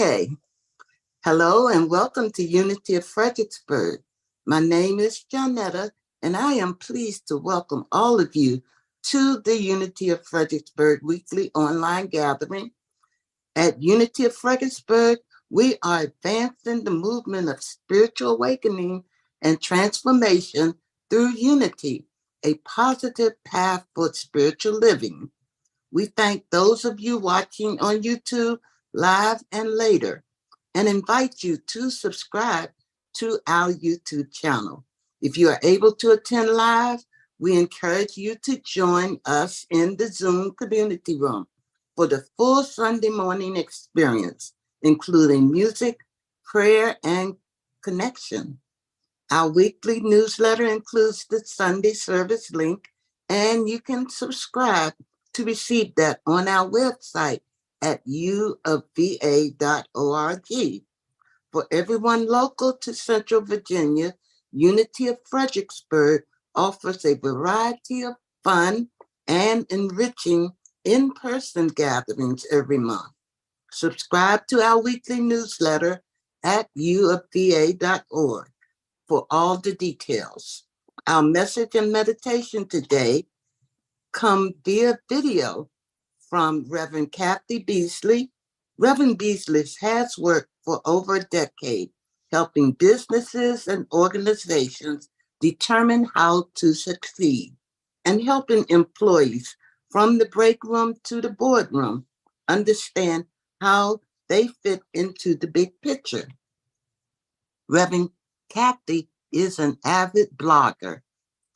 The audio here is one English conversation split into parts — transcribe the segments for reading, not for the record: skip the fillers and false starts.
Okay. Hello and welcome to Unity of Fredericksburg. My name is Janetta, and I am pleased to welcome all of you to the Unity of Fredericksburg weekly online gathering. At Unity of Fredericksburg, we are advancing the movement of spiritual awakening and transformation through unity, a positive path for spiritual living. We thank those of you watching on YouTube live and later and invite you to subscribe to our YouTube channel. If you are able to attend live, we encourage you to join us in the Zoom community room for the full Sunday morning experience, including music, prayer, and connection. Our weekly newsletter includes the Sunday service link, and you can subscribe to receive that on our website at uofva.org. For everyone local to Central Virginia, Unity of Fredericksburg offers a variety of fun and enriching in-person gatherings every month. Subscribe to our weekly newsletter at uofva.org for all the details. Our message and meditation today come via video from Reverend Kathy Beasley. Reverend Beasley has worked for over a decade helping businesses and organizations determine how to succeed and helping employees from the break room to the boardroom understand how they fit into the big picture. Reverend Kathy is an avid blogger,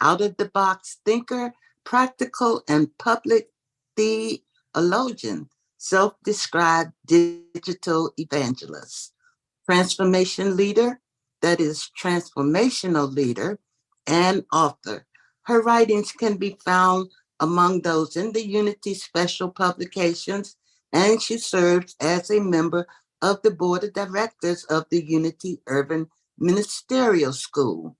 out-of-the-box thinker, practical and public theologian, self-described digital evangelist, transformation leader, that is transformational leader, and author. Her writings can be found among those in the Unity Special Publications, and she serves as a member of the board of directors of the Unity Urban Ministerial School.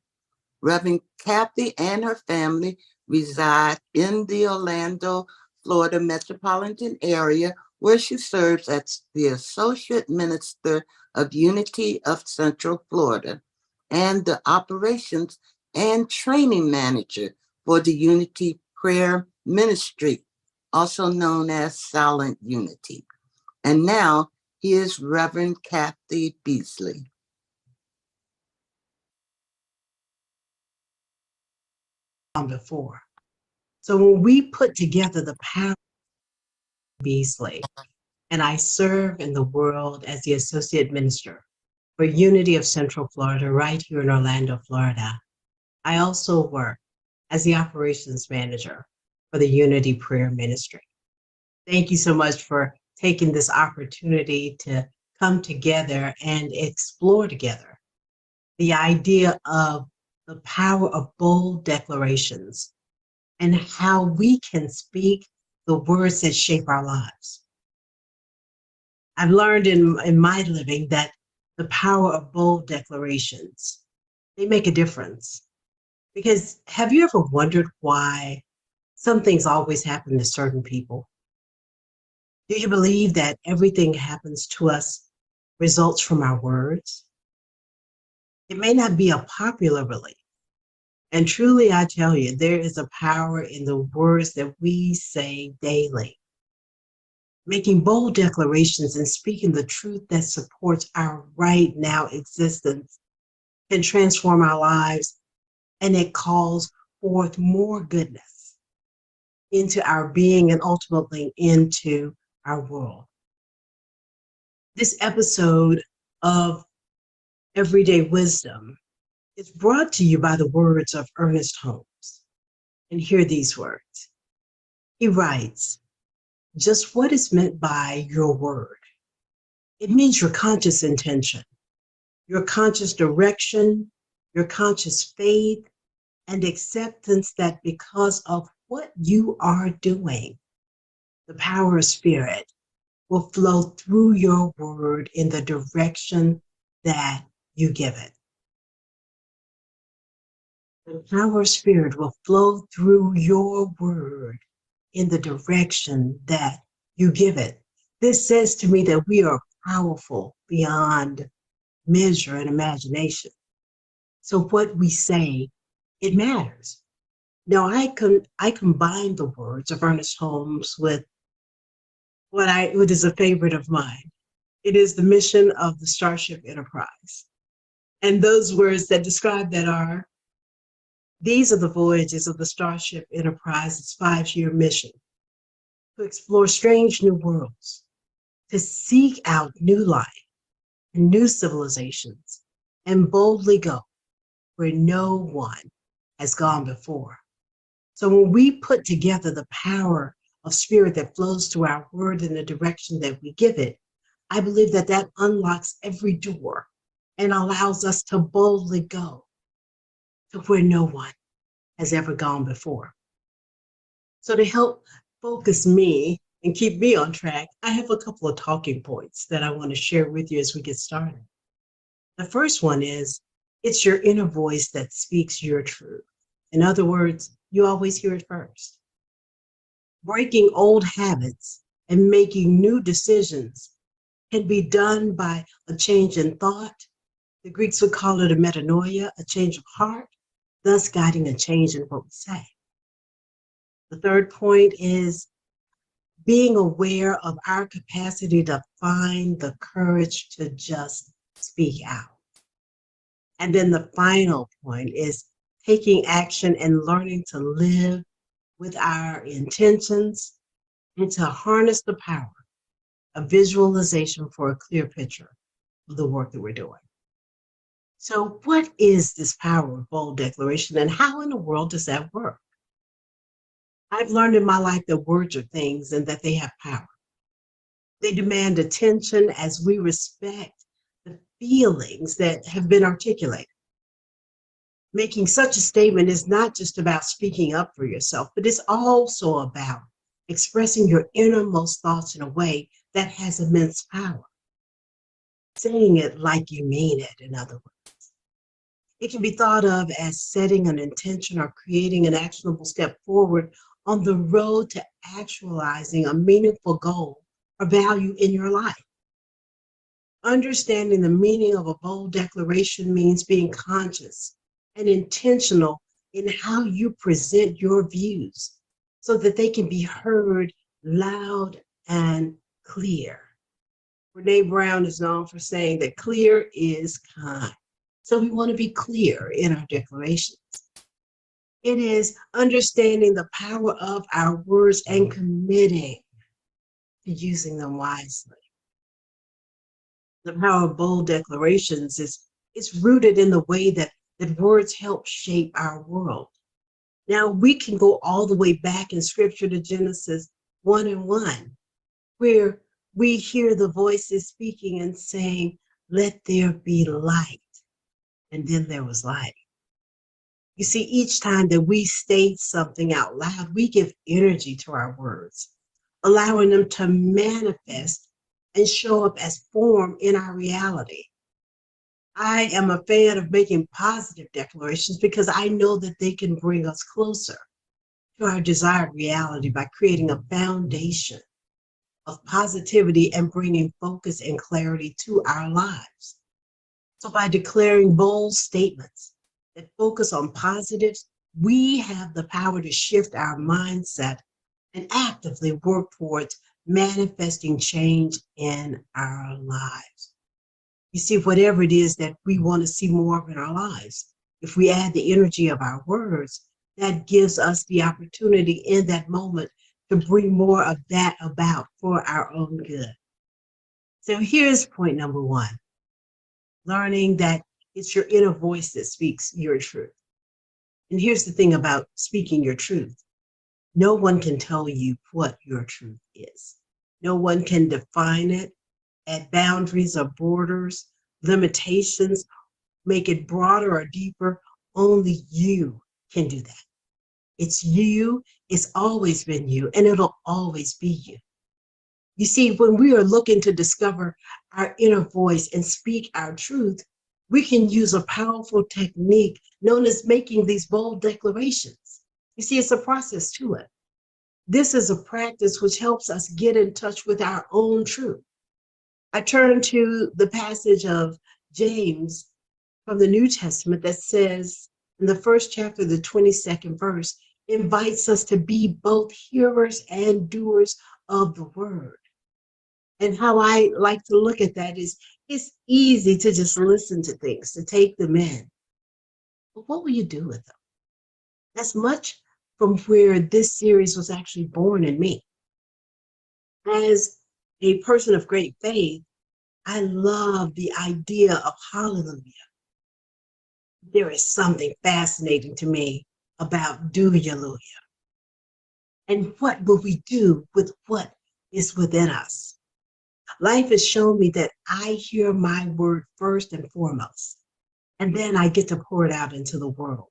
Reverend Kathy and her family reside in the Orlando, Florida metropolitan area, where she serves as the Associate Minister of Unity of Central Florida and the Operations and Training Manager for the Unity Prayer Ministry, also known as Silent Unity. And now, here's Reverend Kathy Beasley. Before. So when we put together the power of Beasley, and I serve in the world as the Associate Minister for Unity of Central Florida, right here in Orlando, Florida. I also work as the Operations Manager for the Unity Prayer Ministry. Thank you so much for taking this opportunity to come together and explore together the idea of the power of bold declarations and how we can speak the words that shape our lives. I've learned in my living that the power of bold declarations, they make a difference. Because have you ever wondered why some things always happen to certain people? Do you believe that everything happens to us results from our words? It may not be a popular belief. And truly, I tell you, there is a power in the words that we say daily. Making bold declarations and speaking the truth that supports our right now existence can transform our lives, and it calls forth more goodness into our being and ultimately into our world. This episode of Everyday Wisdom is brought to you by the words of Ernest Holmes. And hear these words. He writes, just what is meant by your word? It means your conscious intention, your conscious direction, your conscious faith, and acceptance that because of what you are doing, the power of spirit will flow through your word in the direction that you give it. The power of spirit will flow through your word in the direction that you give it. This says to me that we are powerful beyond measure and imagination. So what we say, it matters. Now I combine the words of Ernest Holmes with what is a favorite of mine. It is the mission of the Starship Enterprise. And those words that describe that are, these are the voyages of the Starship Enterprise's 5-year mission: to explore strange new worlds, to seek out new life and new civilizations, and boldly go where no one has gone before. So when we put together the power of spirit that flows through our word in the direction that we give it, I believe that that unlocks every door and allows us to boldly go to where no one has ever gone before. So to help focus me and keep me on track, I have a couple of talking points that I want to share with you as we get started. The first one is, it's your inner voice that speaks your truth. In other words, you always hear it first. Breaking old habits and making new decisions can be done by a change in thought. The Greeks would call it a metanoia, a change of heart, thus guiding a change in what we say. The third point is being aware of our capacity to find the courage to just speak out. And then the final point is taking action and learning to live with our intentions and to harness the power of visualization for a clear picture of the work that we're doing. So what is this power of bold declaration, and how in the world does that work? I've learned in my life that words are things and that they have power. They demand attention as we respect the feelings that have been articulated. Making such a statement is not just about speaking up for yourself, but it's also about expressing your innermost thoughts in a way that has immense power. Saying it like you mean it, in other words. It can be thought of as setting an intention or creating an actionable step forward on the road to actualizing a meaningful goal or value in your life. Understanding the meaning of a bold declaration means being conscious and intentional in how you present your views so that they can be heard loud and clear. Brene Brown is known for saying that clear is kind. So we want to be clear in our declarations. It is understanding the power of our words and committing to using them wisely. The power of bold declarations is rooted in the way that words help shape our world. Now, we can go all the way back in scripture to Genesis 1:1, where we hear the voices speaking and saying, "Let there be light." And then there was light. You see, each time that we state something out loud, we give energy to our words, allowing them to manifest and show up as form in our reality. I am a fan of making positive declarations because I know that they can bring us closer to our desired reality by creating a foundation of positivity and bringing focus and clarity to our lives. So by declaring bold statements that focus on positives, we have the power to shift our mindset and actively work towards manifesting change in our lives. You see, whatever it is that we want to see more of in our lives, if we add the energy of our words, that gives us the opportunity in that moment to bring more of that about for our own good. So here's point number one, learning that it's your inner voice that speaks your truth. And here's the thing about speaking your truth. No one can tell you what your truth is. No one can define it, add boundaries or borders, limitations, make it broader or deeper. Only you can do that. It's you, it's always been you, and it'll always be you. You see, when we are looking to discover our inner voice and speak our truth, we can use a powerful technique known as making these bold declarations. You see, it's a process to it. This is a practice which helps us get in touch with our own truth. I turn to the passage of James from the New Testament that says in the first chapter, the 22nd verse, invites us to be both hearers and doers of the word. And how I like to look at that is it's easy to just listen to things, to take them in. But what will you do with them? That's much from where this series was actually born in me. As a person of great faith, I love the idea of hallelujah. There is something fascinating to me about hallelujah. And what will we do with what is within us? Life has shown me that I hear my word first and foremost, and then I get to pour it out into the world.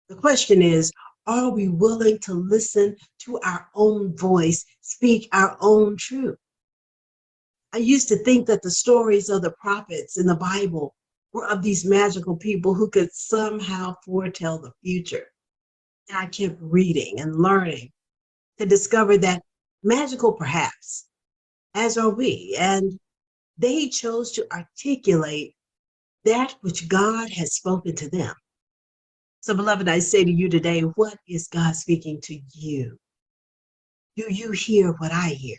The question is, are we willing to listen to our own voice, speak our own truth? I used to think that the stories of the prophets in the Bible were of these magical people who could somehow foretell the future. And I kept reading and learning to discover that magical perhaps, as are we, and they chose to articulate that which God has spoken to them. So, beloved, I say to you today, what is God speaking to you? Do you hear what I hear?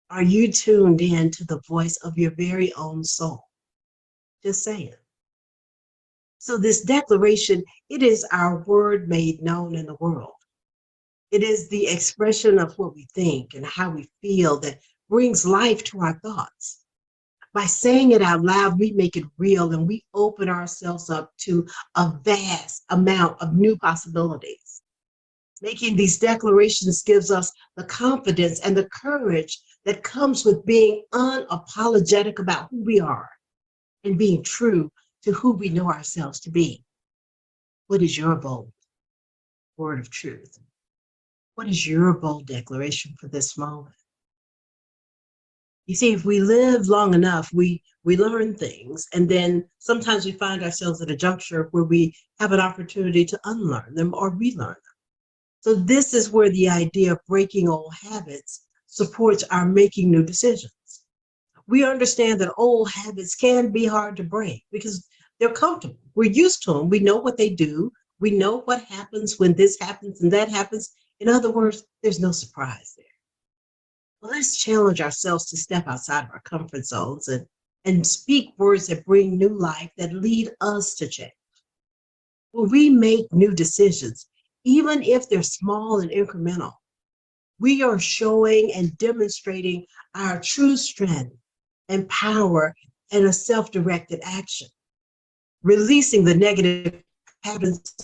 Are you tuned in to the voice of your very own soul? Just saying. So this declaration, it is our word made known in the world. It is the expression of what we think and how we feel that brings life to our thoughts. By saying it out loud, we make it real and we open ourselves up to a vast amount of new possibilities. Making these declarations gives us the confidence and the courage that comes with being unapologetic about who we are and being true to who we know ourselves to be. What is your bold word of truth? What is your bold declaration for this moment? You see, if we live long enough, we learn things, and then sometimes we find ourselves at a juncture where we have an opportunity to unlearn them or relearn them. So this is where the idea of breaking old habits supports our making new decisions. We understand that old habits can be hard to break because they're comfortable. We're used to them. We know what they do. We know what happens when this happens and that happens. In other words, there's no surprise there. Well, let's challenge ourselves to step outside of our comfort zones and speak words that bring new life, that lead us to change. When we make new decisions, even if they're small and incremental, we are showing and demonstrating our true strength and power and a self-directed action, releasing the negative patterns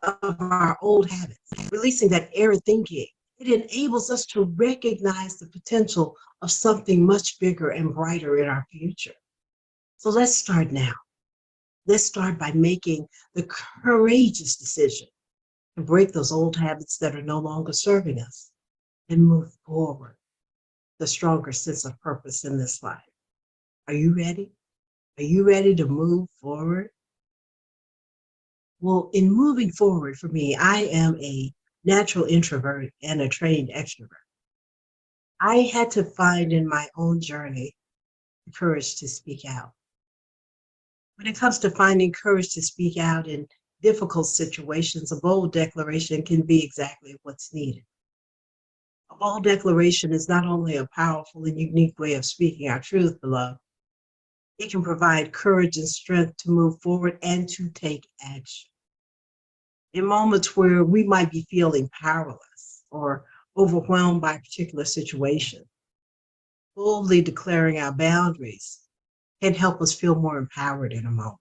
of our old habits, releasing that error thinking. It enables us to recognize the potential of something much bigger and brighter in our future. So let's start now. Let's start by making the courageous decision to break those old habits that are no longer serving us and move forward, the stronger sense of purpose in this life. Are you ready? Are you ready to move forward? Well, in moving forward for me, I am a natural introvert and a trained extrovert. I had to find in my own journey the courage to speak out. When it comes to finding courage to speak out in difficult situations, a bold declaration can be exactly what's needed. A bold declaration is not only a powerful and unique way of speaking our truth, beloved, it can provide courage and strength to move forward and to take action. In moments where we might be feeling powerless or overwhelmed by a particular situation, boldly declaring our boundaries can help us feel more empowered in a moment.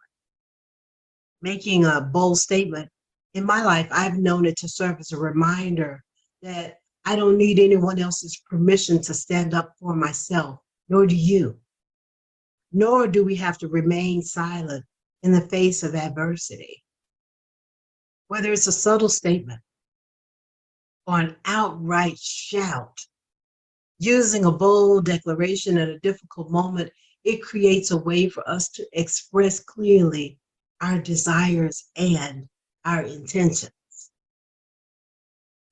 Making a bold statement, in my life, I've known it to serve as a reminder that I don't need anyone else's permission to stand up for myself, nor do you. Nor do we have to remain silent in the face of adversity. Whether it's a subtle statement or an outright shout, using a bold declaration at a difficult moment, it creates a way for us to express clearly our desires and our intentions.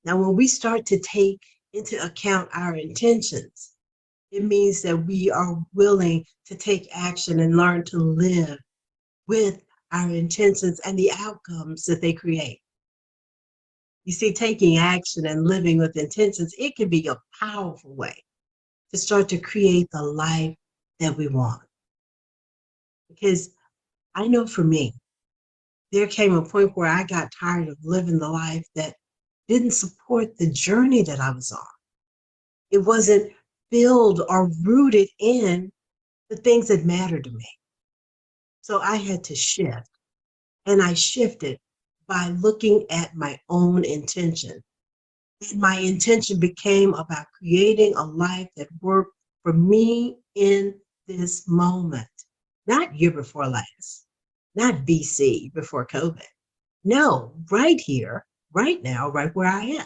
Now, when we start to take into account our intentions, It means that we are willing to take action and learn to live with our intentions and the outcomes that they create. You see, taking action and living with intentions, it can be a powerful way to start to create the life that we want. Because I know for me, there came a point where I got tired of living the life that didn't support the journey that I was on. It wasn't filled or rooted in the things that mattered to me. So I had to shift. And I shifted by looking at my own intention. And my intention became about creating a life that worked for me in this moment. Not year before last, not BC before COVID. No, right here, right now, right where I am.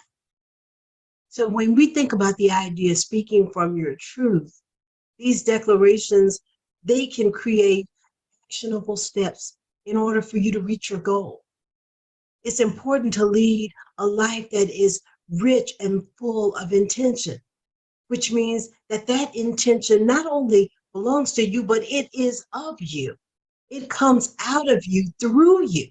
So when we think about the idea of speaking from your truth, these declarations, they can create actionable steps in order for you to reach your goal. It's important to lead a life that is rich and full of intention, which means that that intention not only belongs to you, but it is of you. It comes out of you through you.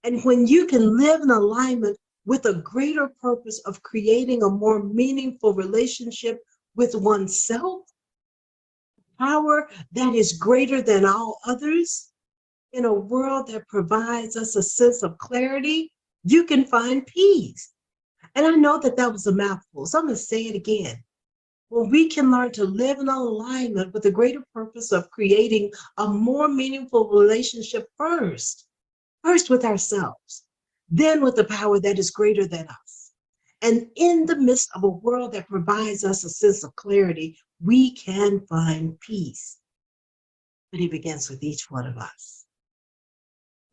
And when you can live in alignment with a greater purpose of creating a more meaningful relationship with oneself, power that is greater than all others, in a world that provides us a sense of clarity, you can find peace. And I know that that was a mouthful, so I'm going to say it again. When we can learn to live in alignment with the greater purpose of creating a more meaningful relationship first with ourselves, then with the power that is greater than us. And in the midst of a world that provides us a sense of clarity, we can find peace. But it begins with each one of us.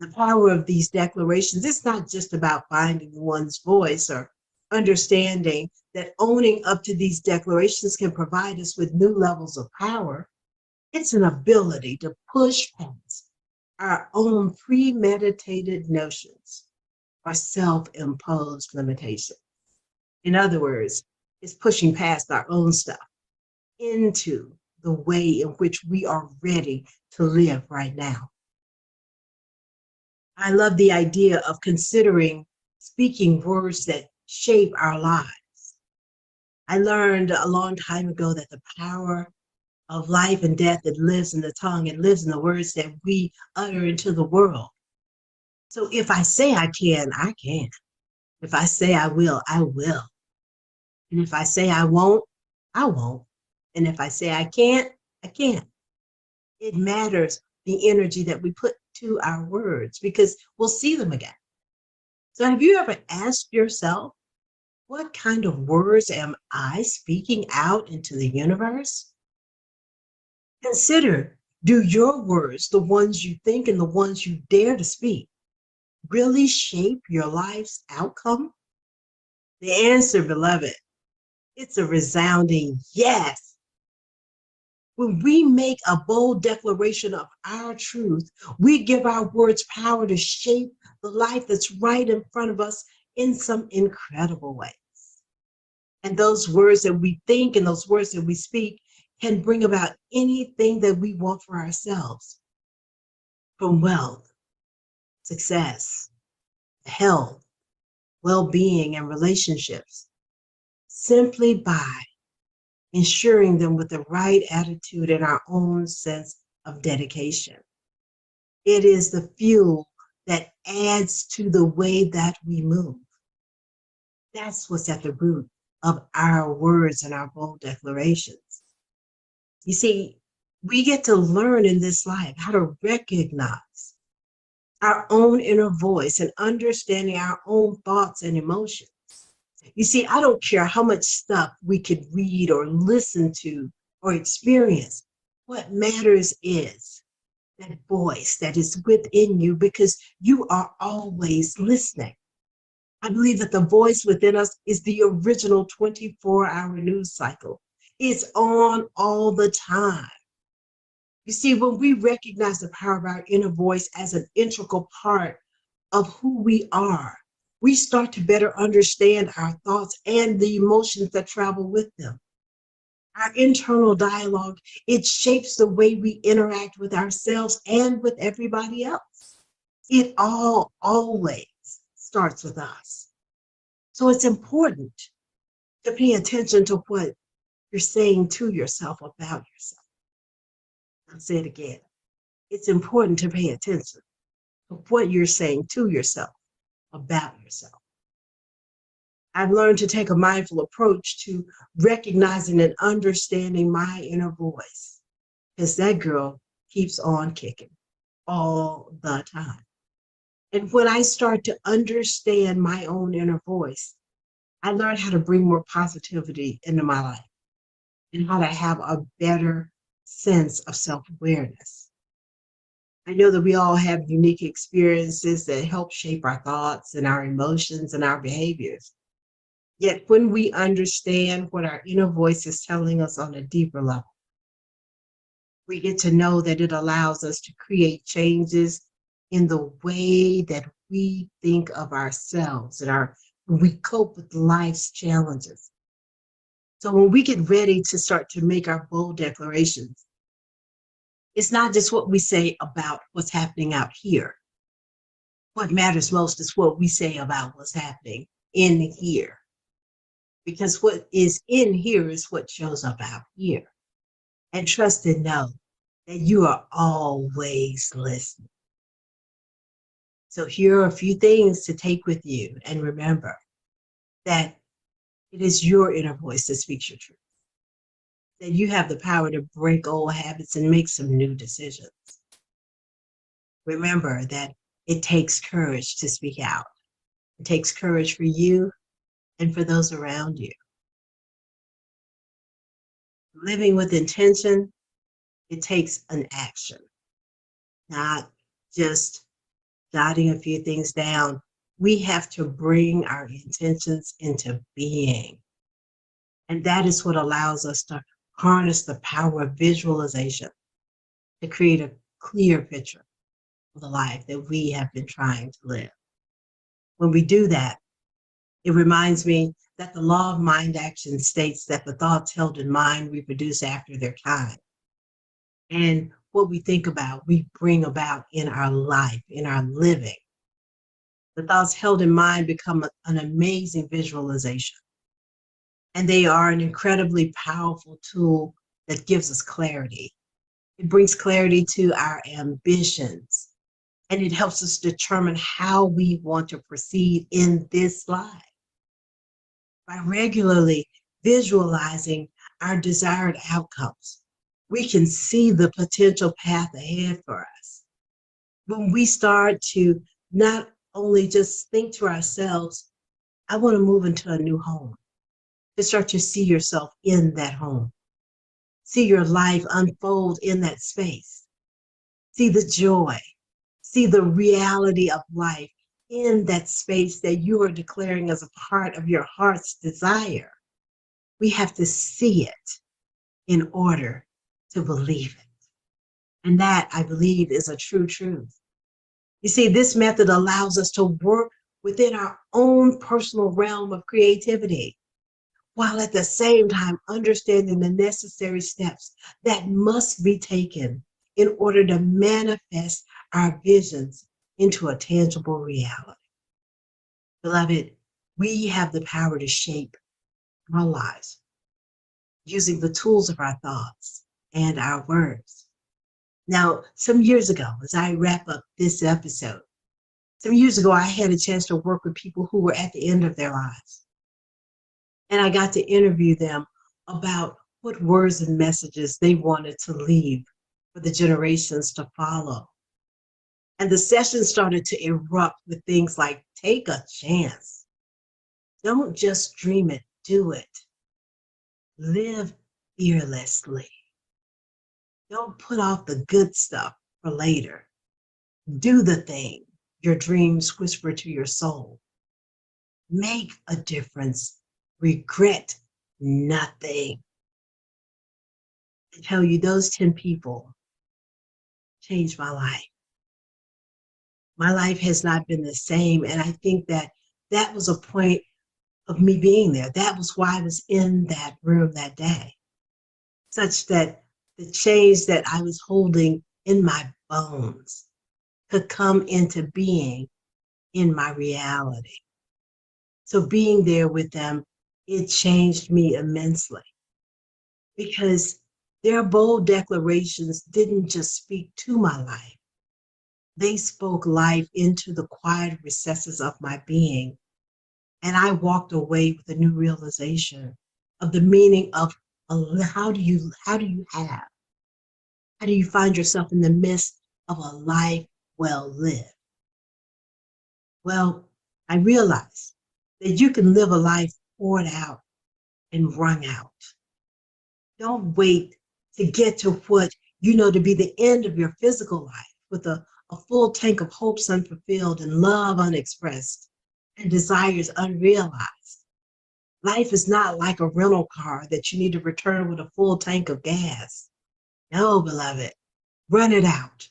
The power of these declarations, it's not just about finding one's voice or understanding that owning up to these declarations can provide us with new levels of power. It's an ability to push past our own premeditated notions or self-imposed limitations. In other words, it's pushing past our own stuff into the way in which we are ready to live right now. I love the idea of considering speaking words that shape our lives. I learned a long time ago that the power of life and death, it lives in the tongue, it lives in the words that we utter into the world. So if I say I can, I can. If I say I will, I will. And if I say I won't, I won't. And if I say I can't, I can't. It matters the energy that we put to our words because we'll see them again. So have you ever asked yourself, what kind of words am I speaking out into the universe? Consider, do your words, the ones you think and the ones you dare to speak, really shape your life's outcome? The answer, beloved, it's a resounding yes. When we make a bold declaration of our truth, we give our words power to shape the life that's right in front of us in some incredible ways. And those words that we think and those words that we speak can bring about anything that we want for ourselves, from wealth, success, health, well-being, and relationships, simply by ensuring them with the right attitude and our own sense of dedication. It is the fuel that adds to the way that we move. That's what's at the root of our words and our bold declarations. You see, we get to learn in this life how to recognize our own inner voice and understanding our own thoughts and emotions. You see, I don't care how much stuff we could read or listen to or experience. What matters is that voice that is within you because you are always listening. I believe that the voice within us is the original 24-hour news cycle. It's on all the time. You see, when we recognize the power of our inner voice as an integral part of who we are, we start to better understand our thoughts and the emotions that travel with them. Our internal dialogue, it shapes the way we interact with ourselves and with everybody else. It all always starts with us. So it's important to pay attention to what you're saying to yourself about yourself. I'll say it again. It's important to pay attention to what you're saying to yourself about yourself. I've learned to take a mindful approach to recognizing and understanding my inner voice, because that girl keeps on kicking all the time. And when I start to understand my own inner voice, I learn how to bring more positivity into my life and how to have a better sense of self-awareness. I know that we all have unique experiences that help shape our thoughts and our emotions and our behaviors. Yet when we understand what our inner voice is telling us on a deeper level, we get to know that it allows us to create changes in the way that we think of ourselves and we cope with life's challenges. So when we get ready to start to make our bold declarations, it's not just what we say about what's happening out here. What matters most is what we say about what's happening in here. Because what is in here is what shows up out here. And trust and know that you are always listening. So here are a few things to take with you, and remember that it is your inner voice that speaks your truth. That you have the power to break old habits and make some new decisions. Remember that it takes courage to speak out. It takes courage for you and for those around you. Living with intention, it takes an action, not just jotting a few things down. We have to bring our intentions into being. And that is what allows us to harness the power of visualization to create a clear picture of the life that we have been trying to live. When we do that, it reminds me that the law of mind action states that the thoughts held in mind reproduce after their kind. And what we think about, we bring about in our life, in our living. The thoughts held in mind become an amazing visualization. And they are an incredibly powerful tool that gives us clarity. It brings clarity to our ambitions, and it helps us determine how we want to proceed in this life. By regularly visualizing our desired outcomes, we can see the potential path ahead for us. When we start to not only just think to ourselves, I want to move into a new home, to start to see yourself in that home, see your life unfold in that space, see the joy, see the reality of life in that space that you are declaring as a part of your heart's desire. We have to see it in order to believe it. And that, I believe, is a true truth. You see, this method allows us to work within our own personal realm of creativity, while at the same time understanding the necessary steps that must be taken in order to manifest our visions into a tangible reality. Beloved, we have the power to shape our lives using the tools of our thoughts and our words. Now, some years ago, as I wrap up this episode, some years ago, I had a chance to work with people who were at the end of their lives. And I got to interview them about what words and messages they wanted to leave for the generations to follow. And the session started to erupt with things like, take a chance. Don't just dream it, do it. Live fearlessly. Don't put off the good stuff for later. Do the thing your dreams whisper to your soul. Make a difference. Regret nothing. I tell you, those 10 people changed my life. My life has not been the same. And I think that that was a point of me being there. That was why I was in that room that day. such that the change that I was holding in my bones could come into being in my reality. So being there with them, it changed me immensely because their bold declarations didn't just speak to my life. They spoke life into the quiet recesses of my being. And I walked away with a new realization of the meaning of how do you find yourself in the midst of a life well lived? Well, I realized that you can live a life poured out and wrung out. Don't wait to get to what you know to be the end of your physical life with a full tank of hopes unfulfilled and love unexpressed and desires unrealized. Life is not like a rental car that you need to return with a full tank of gas. No, beloved, run it out,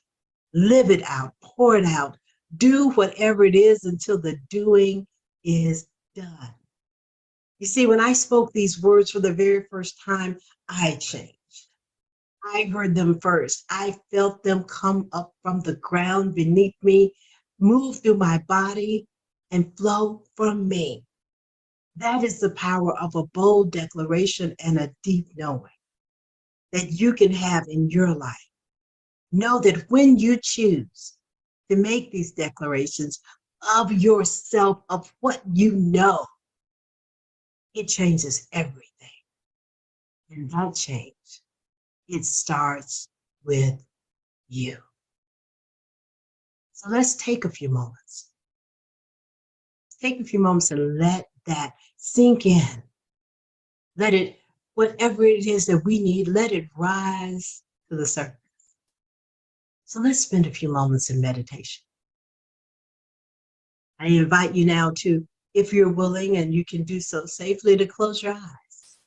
live it out, pour it out, do whatever it is until the doing is done. You see, when I spoke these words for the very first time, I changed. I heard them first. I felt them come up from the ground beneath me, move through my body, and flow from me. That is the power of a bold declaration and a deep knowing that you can have in your life. Know that when you choose to make these declarations of yourself, of what you know, it changes everything. And that change, it starts with you. So let's take a few moments. Take a few moments and let that sink in. Let it, whatever it is that we need, let it rise to the surface. So let's spend a few moments in meditation. I invite you now to, if you're willing and you can do so safely, to close your eyes.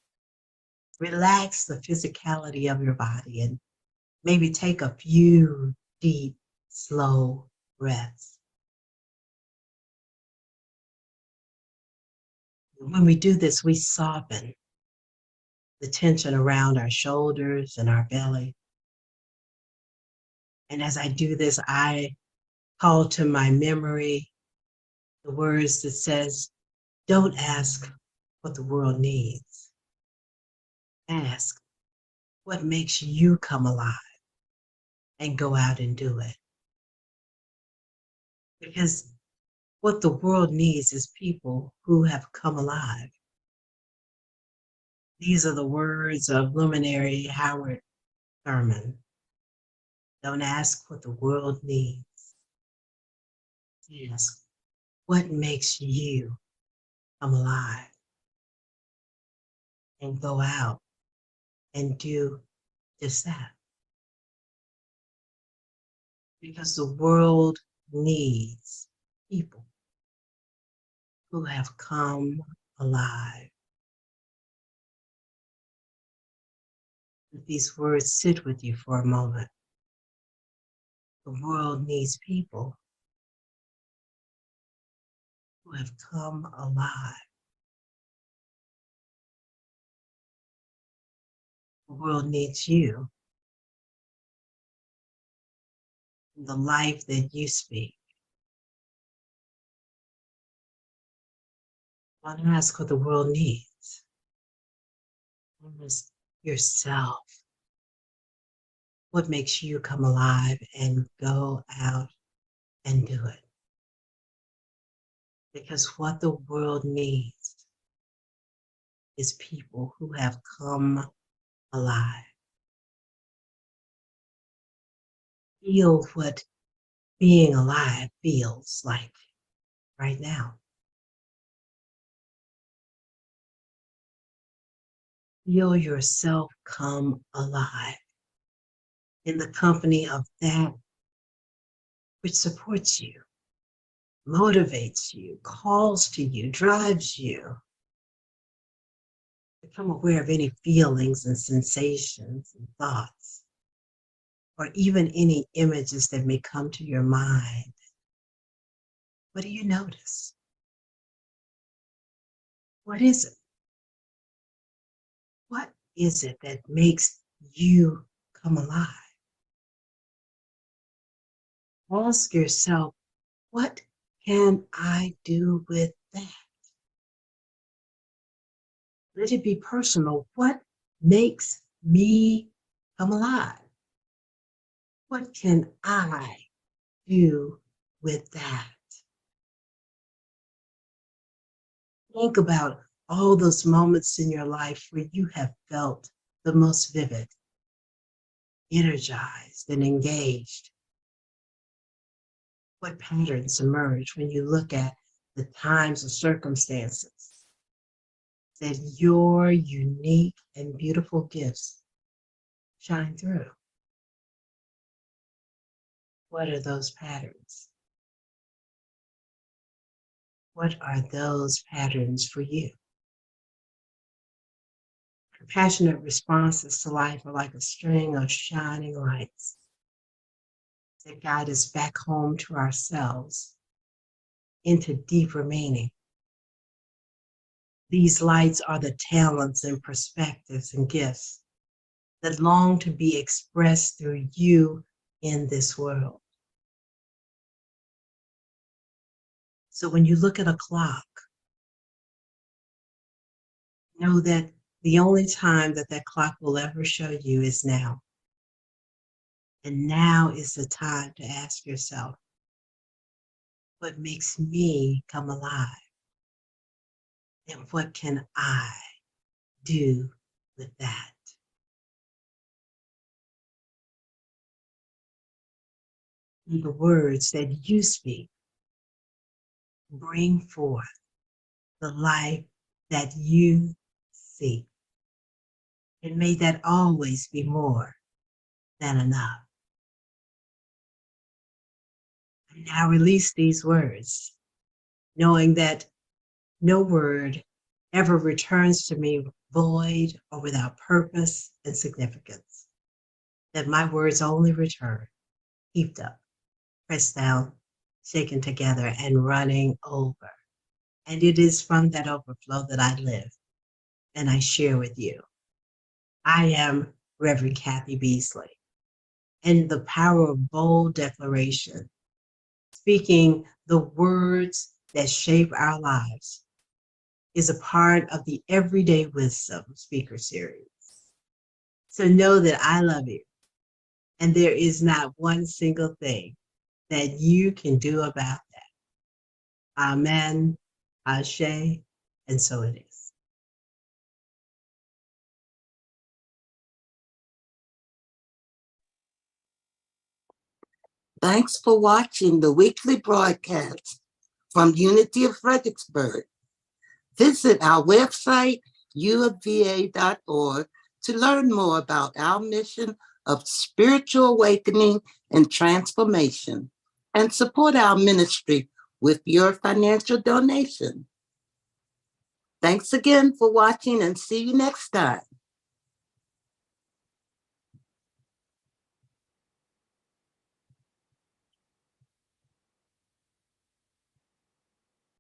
Relax the physicality of your body and maybe take a few deep, slow breaths. When we do this, we soften the tension around our shoulders and our belly. And as I do this, I call to my memory the words that says, don't ask what the world needs. Ask what makes you come alive and go out and do it. Because what the world needs is people who have come alive. These are the words of luminary Howard Thurman. Don't ask what the world needs. Ask what makes you come alive and go out and do just that. Because the world needs people who have come alive. Let these words sit with you for a moment. The world needs people who have come alive. The world needs you. The life that you speak. Don't ask what the world needs. Ask yourself what makes you come alive and go out and do it. Because what the world needs is people who have come alive. Feel what being alive feels like right now. Feel yourself come alive in the company of that which supports you, motivates you, calls to you, drives you. Become aware of any feelings and sensations and thoughts, or even any images that may come to your mind. What do you notice? What is it? What is it that makes you come alive. Ask yourself, what can I do with that? Let it be personal. What makes me come alive? What can I do with that? Think about all those moments in your life where you have felt the most vivid, energized, and engaged. What patterns emerge when you look at the times or circumstances that your unique and beautiful gifts shine through? What are those patterns? What are those patterns for you? Compassionate responses to life are like a string of shining lights that guide us back home to ourselves, into deeper meaning. These lights are the talents and perspectives and gifts that long to be expressed through you in this world. So when you look at a clock, know that the only time that that clock will ever show you is now. And now is the time to ask yourself, what makes me come alive? And what can I do with that? The words that you speak bring forth the life that you seek. And may that always be more than enough. And now release these words, knowing that no word ever returns to me void or without purpose and significance. That my words only return, heaped up, pressed down, shaken together, and running over. And it is from that overflow that I live and I share with you. I am Reverend Kathy Beasley, and the power of bold declaration, speaking the words that shape our lives, is a part of the Everyday Wisdom speaker series. So know that I love you, and there is not one single thing that you can do about that. Amen, Ashe, and so it is. Thanks for watching the weekly broadcast from Unity of Fredericksburg. Visit our website, uofva.org, to learn more about our mission of spiritual awakening and transformation, and support our ministry with your financial donation. Thanks again for watching, and see you next time.